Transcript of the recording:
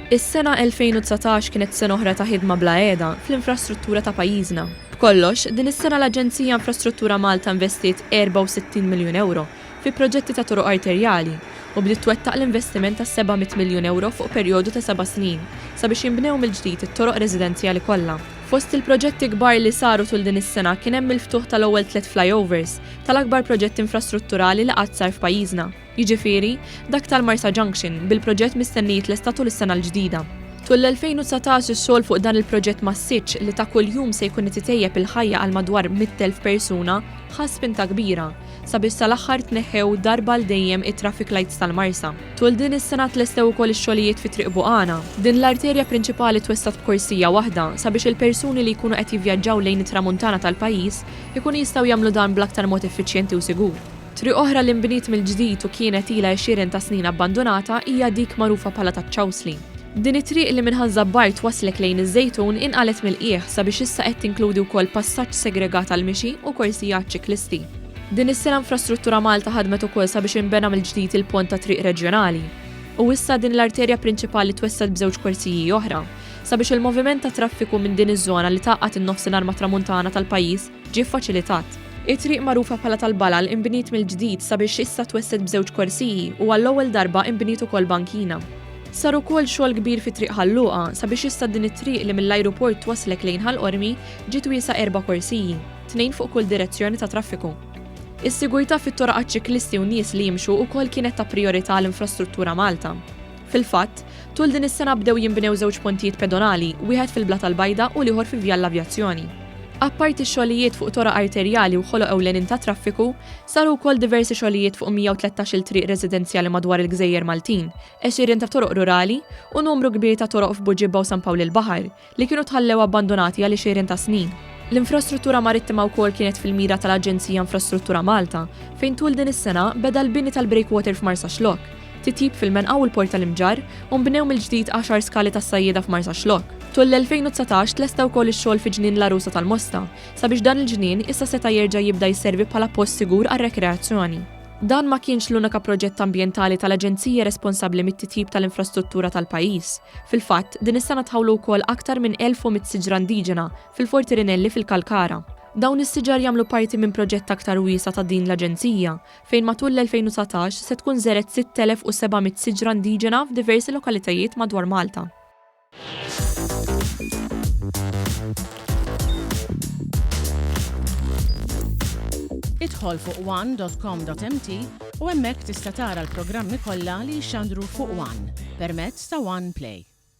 Is-sena 2019 kienet sena oħra ta' ħidma bla qiegħda fl-infrastruttura ta' pajjiżna. B'kollox, din is-sena l-Aġenzija Infrastruttura Malta investiet 64 miljun euro fi proġetti ta' toroq arterjali u bdiet twettaq l-investiment ta' 700 miljun euro fuq perjodu ta' 7 snin sabiex jinbnew mill-ġdid it-toroq residenzjali kollha. Fost il-proġetti kbar li saru tul din is-sena kien hemm il-ftuħ tal-ewwel 3 flyovers tal-akbar proġett infrastrutturali li qatt sar f'pajjiżna. Jiġifieri, dak tal-Marsa Junction bil-proġett mistennijiet l-estat tul is-sena l-ġdida. Tul l-2019 ix-xogħol fuq dan il-proġett ma ssitx li ta' kuljum se jkun ititejjeb il-ħajja għal madwar 100,000 persuna ħass spinta kbira sabiex sal-aħħar tneħħew darba l dejjem it-traffic lights tal-Marsa. Tul din is-sena tlestew ukoll ix-xogħlijiet fi triq Buqana. Din l-arterja prinċipali twessat b'korsija waħda sabiex il-persuni li jkunu qed jivvjaġġaw lejn it-tramuntana tal-pajjiż ikunu jistgħu jagħmlu dan bl-aktar mod effiċjenti u sigur. Triq oħra li nbniet mill-ġdid u kienet ilha 20 ta' snin abbandonata hija dik magħrufa bħala taċ-Ċawsli. Din it-triq li minħazza bart waslek lejn iż-żejtun inqalet mill-qiegħ sabiex issa qed tinkludi wkoll passaġġ segregat għal mixi u korsijat ċiklisti. Din is-sena Infrastruttura Malta ħadmet ukoll sabiex inbena mill-ġdid il-pont ta' triq reġjonali. U issa din l-arterja prinċipali twessat b'żewġ korsiji oħra sabiex il-moviment ta' traffiku minn din iż-żona li taqqat in-nofsinhar ma' tramuntana tal-pajjiż ġie ffaċilitat. It-triq magħrufa bħala tal-Balal inbniet mill-ġdid sabiex issa twesset b'żewġ korsiji u għall-ewwel darba inbniet ukoll bankina. Sar ukoll xogħol kbir fi triq Ħalluqa sabiex issa din it-triq li mill-ajruport twaslek lejn Ħallqormi ġiet wiesa 4 korsiji, 2 fuq kull direzzjoni ta' traffiku. Is-sigurtà fit-toroq għaċ-ċiklisti u nies li jimxu wkoll kienet ta' prijorità l-infrastruttura Malta. Fil-fatt, tul din is-sena bdew jinbnew żewġ pontijiet pedonali, wieħed fil-Bla tal-Bajda u ieħor fi Vja l-Avjazzjoni. Apparti x-xogħlijiet fuq toroq arterjali u ħoloq ewlenin ta' traffiku, saru wkoll diversi xogħlijiet fuq 113 triq residenzjali madwar il-Gżejjer Maltin, 20 ta' toroq rurali u numru kbir ta' toroq f'Buġibba u San Pawl il-Baħar li kienu tħallew abbandonati għal 20 ta' snin. L-infrastruttura marittima wkoll kienet fil-mira tal-Aġenzija Infrastruttura Malta fejn tul din is-sena beda l-bini tal-breakwater f'Marsa Xlok, titjib fil-Menqa u l-Port tal-Imġar u nbnew mill-ġdid 10 skali tas-sajjieda f'Marsa Xlok. Tul l-2019 tlesta wkoll ix-xogħol fi ġnien l-Arusa tal-Mosta sabiex dan il-ġnien issa seta' jerġa' jibda jservi bħala post sigur għar-rekreazzjoni. Dan ma kienx l-unika proġett ambjentali tal-Aġenzija responsabbli mit-titjib tal-infrastruttura tal-pajjiż. Fil-fatt, din is-sena tħawlu wkoll aktar minn 1100 siġra indiġena fil-Forti Rinelli fil-Kalkara. Dawn is-siġar jagħmlu parti minn proġett aktar wiesa ta' din l-Aġenzija, fejn matul l-2019 se tkun żeret 6700 siġra indiġena f'diversi lokalitajiet madwar Malta. Idħol fuq one.com.mt u hemmhekk tista' tara l-programmi kollha li jxandru fuq One permezz ta' One Play.